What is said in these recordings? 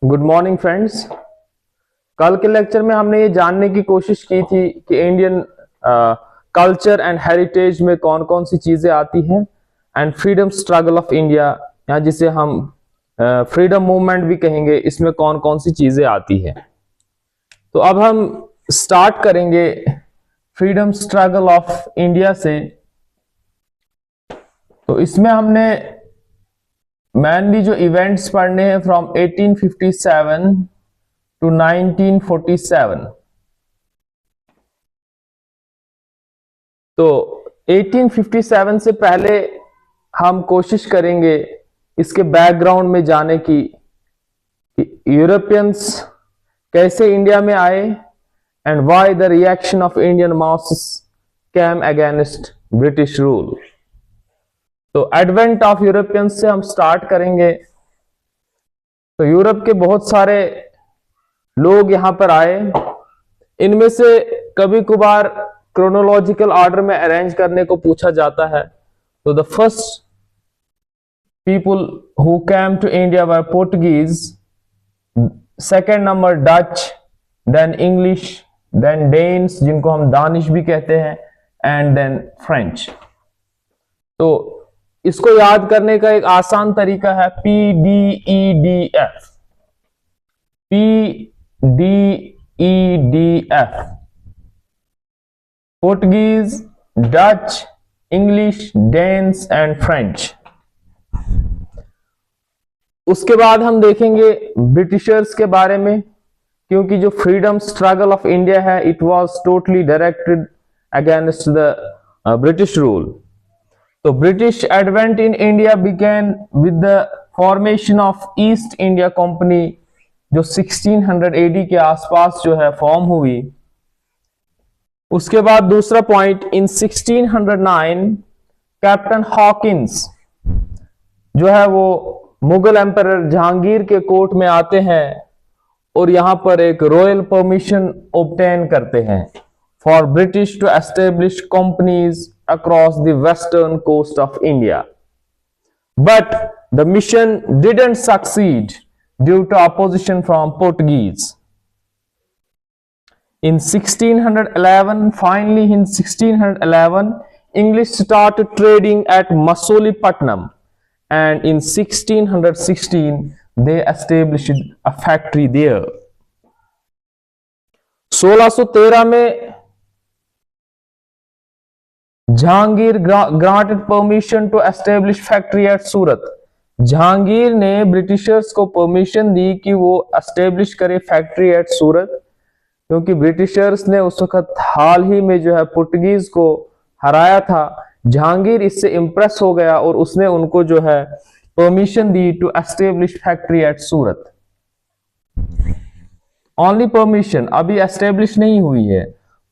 Good morning friends. कल के lecture में हमने ये जानने की कोशिश की थी कि इंडियन कल्चर एंड हेरिटेज में कौन कौन सी चीजें आती हैं and freedom struggle of India, या जिसे हम फ्रीडम मूवमेंट भी कहेंगे, इसमें कौन कौन सी चीजें आती हैं। तो अब हम स्टार्ट करेंगे फ्रीडम स्ट्रगल ऑफ इंडिया से। तो इसमें हमने मेनली जो इवेंट्स पढ़ने हैं फ्रॉम 1857 टू 1947। तो 1857 से पहले हम कोशिश करेंगे इसके बैकग्राउंड में जाने की कि यूरोपियंस कैसे इंडिया में आए and why the reaction of Indian masses came against British rule. तो एडवेंट ऑफ यूरोपियंस से हम स्टार्ट करेंगे। तो यूरोप के बहुत सारे लोग यहां पर आए। इनमें से कभी कभार क्रोनोलॉजिकल ऑर्डर में अरेंज करने को पूछा जाता है। तो the first people who came to India were Portuguese, second number Dutch, then English, then Danes जिनको हम दानिश भी कहते हैं, एंड देन फ्रेंच। तो इसको याद करने का एक आसान तरीका है PDEDF। PDEDF Portuguese, Dutch, English, Danes and French. उसके बाद हम देखेंगे ब्रिटिशर्स के बारे में, क्योंकि जो फ्रीडम स्ट्रगल ऑफ इंडिया है it was totally directed against the British rule. तो British advent in India began with the formation of East India Company, जो 1600 AD के आसपास जो है फॉर्म हुई। उसके बाद दूसरा पॉइंट, इन 1609 कैप्टन हॉकिंस जो है वो मुगल एम्परर जहांगीर के कोर्ट में आते हैं और यहां पर एक रॉयल परमिशन ऑब्टेन करते हैं for British to establish companies across the western coast of India. But the mission didn't succeed due to opposition from Portuguese. In 1611, finally in 1611, English started trading at Masolipatnam, and in 1616 they established a factory there. 1613 में Jahangir granted permission to establish factory at Surat. Jahangir ने Britishers को permission दी कि वो establish करे factory at सूरत, क्योंकि Britishers ने उस वक्त हाल ही में जो है पुर्तगीज को हराया था। जहांगीर इससे इंप्रेस हो गया और उसने उनको जो है परमिशन दी to establish factory at Surat. Only permission, अभी एस्टेब्लिश नहीं हुई है।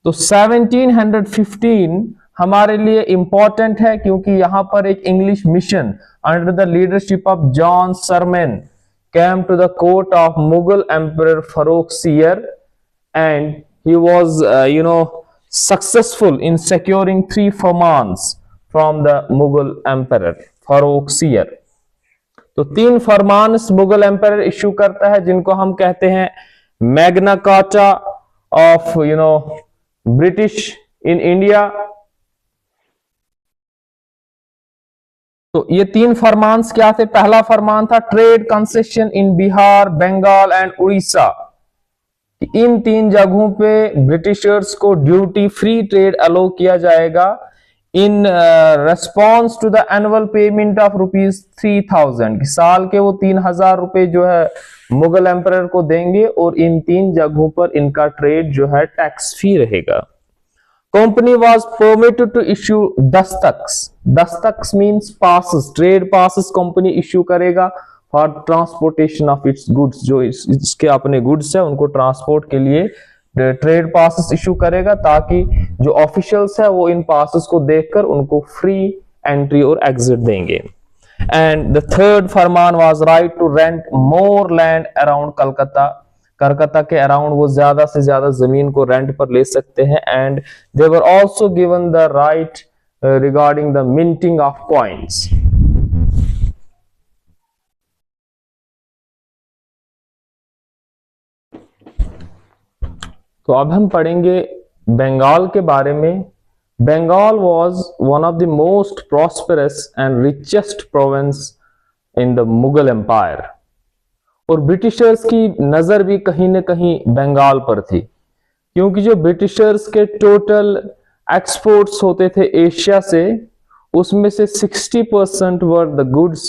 तो 1715 हमारे लिए इंपॉर्टेंट है, क्योंकि यहां पर एक English mission under the leadership of John Surman came to the court of Mughal emperor Farrukhsiyar, and he was successful in securing 3 farmans from the Mughal emperor Farrukhsiyar. तो 3 फरमान मुगल एम्परर इश्यू करता है, जिनको हम कहते हैं Magna Carta of British in India. तो ये 3 फरमान्स क्या थे? पहला फरमान था trade concession in Bihar, Bengal and Orissa. इन 3 जगहों पे ब्रिटिशर्स को ड्यूटी फ्री ट्रेड अलो किया जाएगा in response to the annual payment of ₹3000। साल के वो 3000 रुपए जो है मुगल एम्परर को देंगे, और इन 3 जगहों पर इनका ट्रेड जो है टैक्स फ्री रहेगा। Company was permitted to issue dastaks. Dastaks means passes, trade passes company issue करेगा for transportation of its goods. जो इसके अपने गुड्स है उनको ट्रांसपोर्ट के लिए ट्रेड passes इश्यू करेगा, ताकि जो ऑफिशियल्स है वो इन passes को देखकर उनको फ्री एंट्री और एग्जिट देंगे। एंड द थर्ड फरमान was right to rent more land around Calcutta. Calcutta के अराउंड वो ज्यादा से ज्यादा जमीन को रेंट पर ले सकते हैं। And they were also given the right regarding the minting of coins. तो अब हम पढ़ेंगे बंगाल के बारे में। Bengal was one of the most prosperous and richest province in the Mughal empire. और ब्रिटिशर्स की नजर भी कहीं ना कहीं बंगाल पर थी, क्योंकि जो ब्रिटिशर्स के टोटल एक्सपोर्ट्स होते थे एशिया से, उसमें से 60% were the goods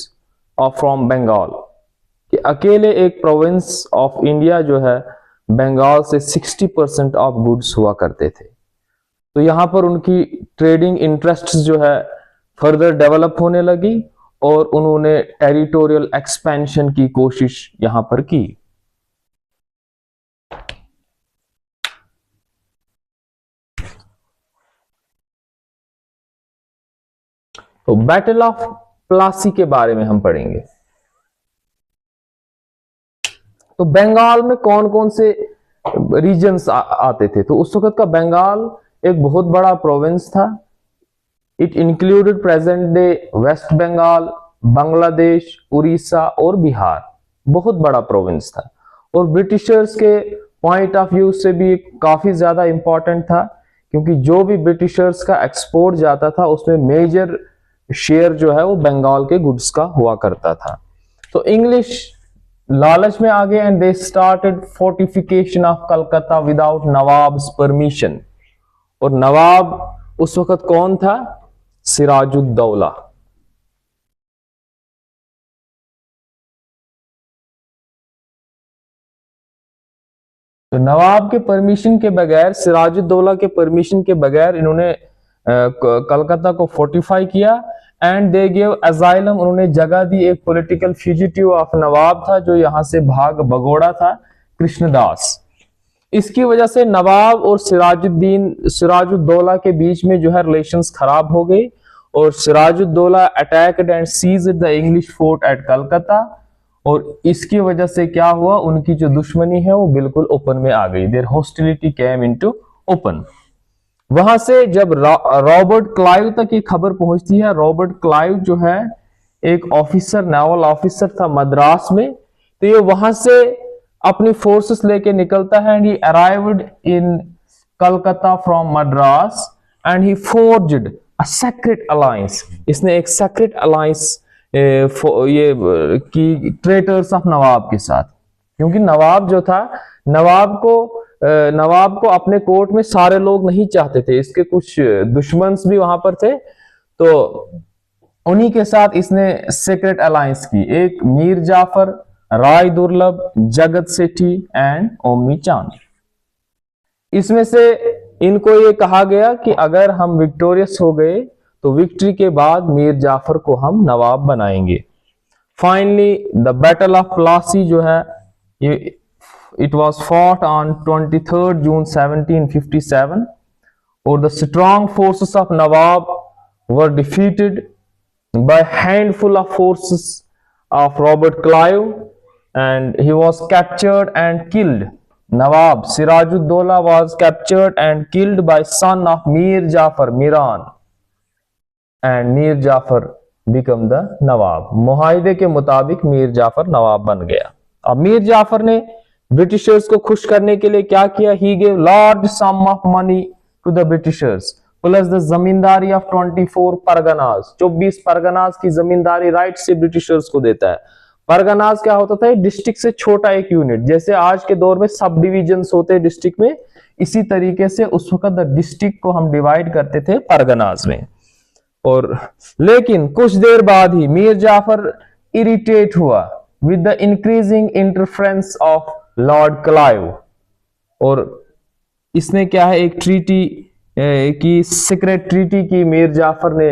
of from Bengal. कि अकेले एक प्रोविंस ऑफ इंडिया जो है बंगाल से 60% ऑफ गुड्स हुआ करते थे। तो यहां पर उनकी ट्रेडिंग इंटरेस्ट जो है फर्दर डेवलप होने लगी और उन्होंने टेरिटोरियल एक्सपेंशन की कोशिश यहां पर की। तो बैटल ऑफ प्लासी के बारे में हम पढ़ेंगे। तो बंगाल में कौन कौन से रीजन्स आते थे? तो उस वक्त का बंगाल एक बहुत बड़ा प्रोविंस था। It included present day West Bengal, Bangladesh, Orissa और बिहार। बहुत बड़ा प्रोविंस था और ब्रिटिशर्स के पॉइंट ऑफ व्यू से भी काफी ज्यादा इंपॉर्टेंट था, क्योंकि जो भी ब्रिटिशर्स का एक्सपोर्ट जाता था उसमें मेजर शेयर जो है वो बंगाल के गुड्स का हुआ करता था। तो इंग्लिश लालच में आ गए and they started fortification of Calcutta without nawabs permission. और नवाब उस वक्त कौन था? सिराजुद्दौला। तो नवाब के परमिशन के बगैर, सिराजुद्दौला के परमिशन के बगैर इन्होंने कलकत्ता को फोर्टिफाई किया एंड दे गिव अजाइलम। उन्होंने जगह दी एक पॉलिटिकल फ्यूजिटिव ऑफ नवाब था जो यहां से भाग भगोड़ा था, कृष्णदास। इसकी वजह से नवाब और सिराजुद्दौला के बीच में जो है रिलेशंस खराब हो गई और Sirajuddaulah attacked and seized the English fort at Calcutta. और इसकी वजह से क्या हुआ, उनकी जो दुश्मनी है वो बिल्कुल ओपन में आ गई। There hostility came into open. वहां से जब रॉबर्ट क्लाइव तक ये खबर पहुंचती है, रॉबर्ट क्लाइव जो है एक ऑफिसर, नेवल ऑफिसर था मद्रास में, तो ये वहां से अपनी फोर्सेस लेके निकलता है and he arrived in Calcutta from Madras and he forged a secret alliance. इसने एक सेक्रेट अलायंस ये की ट्रेटर्स ऑफ नवाब के साथ, क्योंकि नवाब जो था, नवाब को अपने कोर्ट में सारे लोग नहीं चाहते थे, इसके कुछ दुश्मन्स भी वहां पर थे। तो उन्हीं के साथ इसने सीक्रेट अलायंस की। एक मीर जाफर, राय दुर्लभ, जगत सेठी एंड ओमनी चांद। इसमें से इनको ये कहा गया कि अगर हम विक्टोरियस हो गए तो विक्ट्री के बाद मीर जाफर को हम नवाब बनाएंगे। Finally the battle of Plassey जो है ये it was fought on 23rd June 1757 और the strong forces of Nawab were defeated by handful of forces of Robert Clive and he was captured and killed. Nawab Sirajuddaulah was captured and killed by son of Mir Jafar Miran and Mir Jafar became the Nawab. मुआहिदे के मुताबिक मीर जाफर नवाब बन गया। अब मीर जाफर ने Britishers को खुश करने के लिए क्या किया? He gave large sum of money to the Britishers plus the zamindari of 24 Parganas. 24 Parganas की जमींदारी राइट से ब्रिटिशर्स को देता है। परगनास क्या होता था? डिस्ट्रिक्ट से छोटा एक यूनिट, जैसे आज के दौर में सब डिविजन्स होते हैं डिस्ट्रिक्ट में, इसी तरीके से उस वक्त डिस्ट्रिक्ट को हम डिवाइड करते थे परगनास में। और लेकिन कुछ देर बाद ही मीर जाफर इरिटेट हुआ with the increasing interference of Lord Clive और इसने क्या है, एक ट्रीटी की, सीक्रेट ट्रीटी की मीर जाफर ने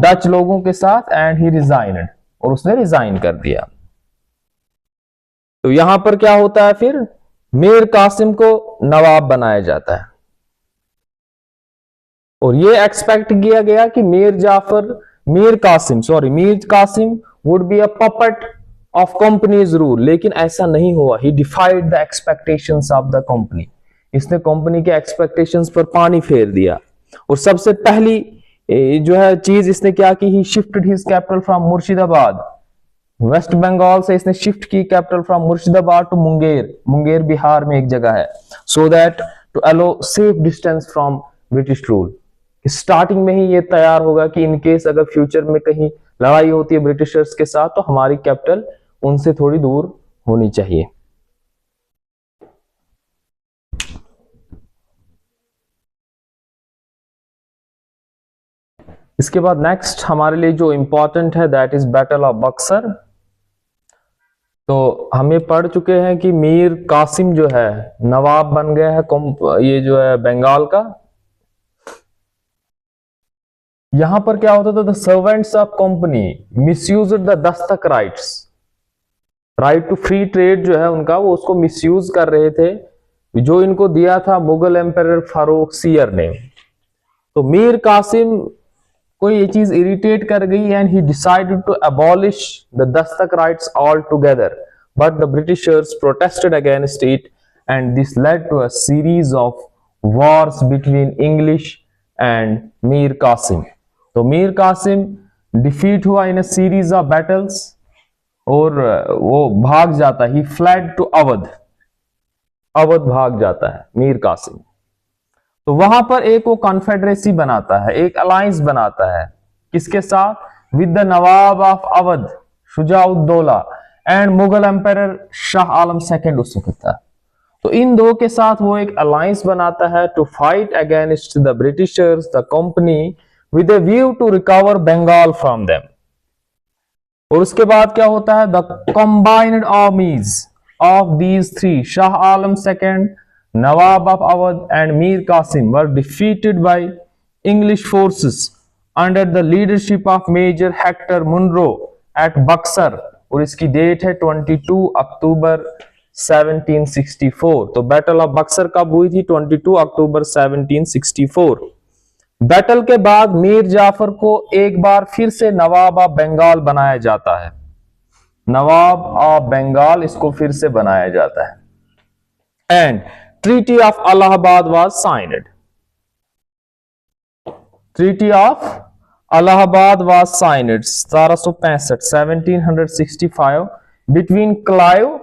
डच लोगों के साथ एंड ही रिजाइन्ड, और उसने रिजाइन कर दिया। तो यहां पर क्या होता है, फिर मीर कासिम को नवाब बनाया जाता है और यह एक्सपेक्ट किया गया कि Mir Qasim would be a puppet of company's rule, लेकिन ऐसा नहीं हुआ। He defied the expectations of the company. इसने कंपनी के एक्सपेक्टेशंस पर पानी फेर दिया और सबसे पहली जो है चीज इसने क्या की, he shifted his capital from Murshidabad West Bengal से इसने शिफ्ट की capital from Murshidabad to Munger, Munger Bihar में एक जगह है, so that to allow safe distance from British rule. Starting में ही ये तैयार होगा कि इनकेस अगर फ्यूचर में कहीं लड़ाई होती है ब्रिटिशर्स के साथ तो हमारी कैपिटल उनसे थोड़ी दूर होनी चाहिए। इसके बाद नेक्स्ट हमारे लिए जो इंपॉर्टेंट है that is battle of Buxar. तो हम ये पढ़ चुके हैं कि मीर कासिम जो है नवाब बन गया है ये जो है बंगाल का। यहां पर क्या होता था, the servants of company misuse the dastak rights, right to free trade जो है उनका, वो उसको मिसयूज कर रहे थे जो इनको दिया था मुगल एम्पायर फारूक सियर ने। तो मीर कासिम को ये चीज इरिटेट कर गई and he decided to abolish the dastak rights altogether, but the Britishers protested against it and this led to a series of wars between English and Mir Qasim. तो मीर कासिम डिफीट हुआ in a series of battles और वो भाग जाता है, he fled to Awadh, Awadh भाग जाता है मीर कासिम। तो वहां पर एक वो कॉन्फेडरेसी बनाता है, एक अलायंस बनाता है, किसके साथ, with the Nawab of Awadh Shujauddaulah and Mughal empire Shah Alam second उस वक्त था। तो इन दो के साथ वो एक अलायंस बनाता है to fight against the Britishers the company with a view to recover Bengal from them. और उसके बाद क्या होता है, the combined armies of these three, Shah Alam second, Nawab of Awadh and Mir Qasim were defeated by English forces under the leadership of Major Hector Munro at Buxar, और इसकी date है 22 अक्टूबर 1764। तो बैटल ऑफ बक्सर कब हुई थी, 22 अक्टूबर 1764। बैटल के बाद मीर जाफर को एक बार फिर से नवाब ऑफ बंगाल बनाया जाता है, नवाब ऑफ बंगाल इसको फिर से बनाया जाता है। And Treaty of Allahabad was signed. Treaty of Allahabad was signed 1765 between Clive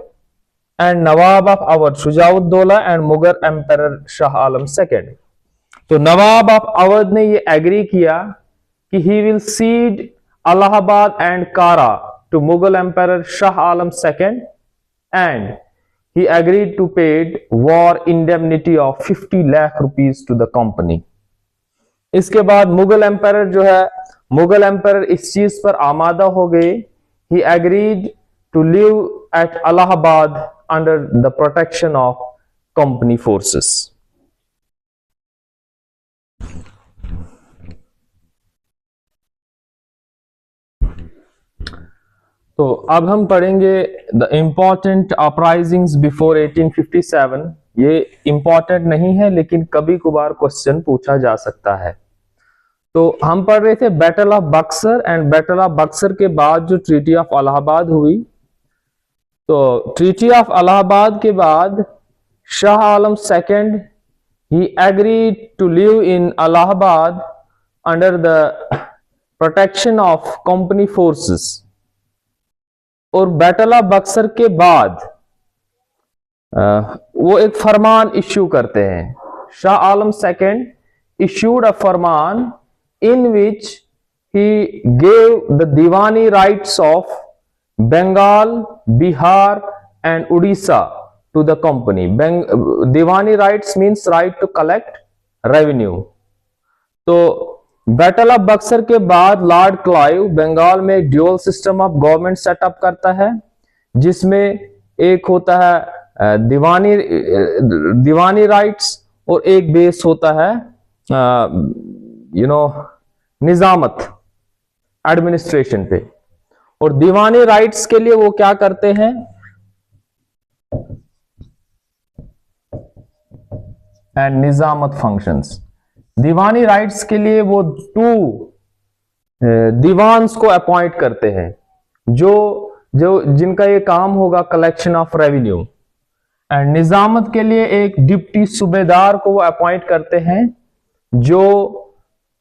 and Nawab of Awadh Shujauddaulah and Mughal Emperor Shah Alam II। तो नवाब ऑफ अवध ने ये एग्री किया कि he will cede Allahabad and Kara to Mughal Emperor Shah Alam II and he agreed to pay war indemnity of 50 lakh rupees to the company। इसके बाद Mughal empire जो है, Mughal empire इस चीज पर आमादा हो गए, he agreed to live at Allahabad under the protection of company forces। तो अब हम पढ़ेंगे द इम्पॉर्टेंट अपराइजिंग्स बिफोर 1857। ये इंपॉर्टेंट नहीं है लेकिन कभी कभार क्वेश्चन पूछा जा सकता है। तो हम पढ़ रहे थे battle of Buxar and battle of Buxar के बाद जो ट्रीटी ऑफ इलाहाबाद हुई, तो ट्रीटी ऑफ इलाहाबाद के बाद Shah Alam second he agreed to live in Allahabad under the protection of company forces. और बैटल ऑफ बक्सर के बाद वो एक फरमान इश्यू करते हैं, Shah Alam second issued a farman in which he gave the Diwani rights of Bengal, Bihar and Odisha to the company। Diwani rights means right to collect revenue। तो battle of Buxar के बाद लॉर्ड क्लाइव बंगाल में एक dual system of government setup करता है, जिसमें एक होता है दीवानी राइट्स और एक बेस होता है निजामत एडमिनिस्ट्रेशन पे। और दीवानी राइट्स के लिए वो क्या करते हैं, and Nizamat functions. Deewani rights के लिए वो 2 दीवान्स को अपॉइंट करते हैं जो जिनका ये काम होगा कलेक्शन ऑफ रेवेन्यू। एंड निजामत के लिए एक डिप्टी सूबेदार को वो अपॉइंट करते हैं जो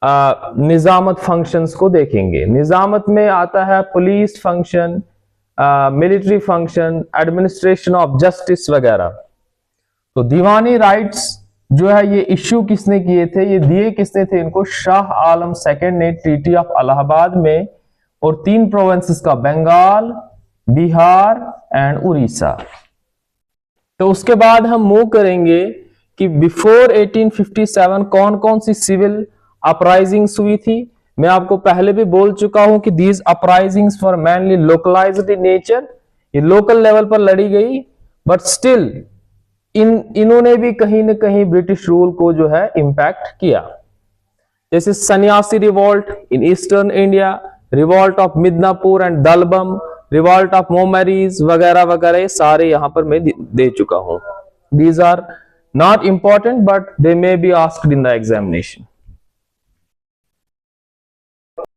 निजामत फंक्शंस को देखेंगे। निजामत में आता है police function, military function, administration of justice वगैरह। तो दीवानी राइट्स जो है ये इश्यू किसने किए थे, ये दिए किसने थे इनको, शाह आलम सेकंड ने ट्रीटी ऑफ इलाहाबाद में, और 3 प्रोविंसेस का, बंगाल, बिहार एंड उड़ीसा। तो उसके बाद हम मूव करेंगे कि बिफोर 1857 कौन कौन सी सिविल अपराइजिंग्स हुई थी। मैं आपको पहले भी बोल चुका हूं कि these uprisings for mainly localised in nature, ये लोकल लेवल पर लड़ी गई, बट स्टिल इन्होंने भी कहीं ना कहीं ब्रिटिश रूल को जो है इंपैक्ट किया। जैसे Sannyasi revolt in eastern India, revolt of Midnapore and Dalbhum, revolt of Moamarias वगैरह वगैरह, सारे यहां पर मैं दे चुका हूं। These are not important but they may be asked in the examination.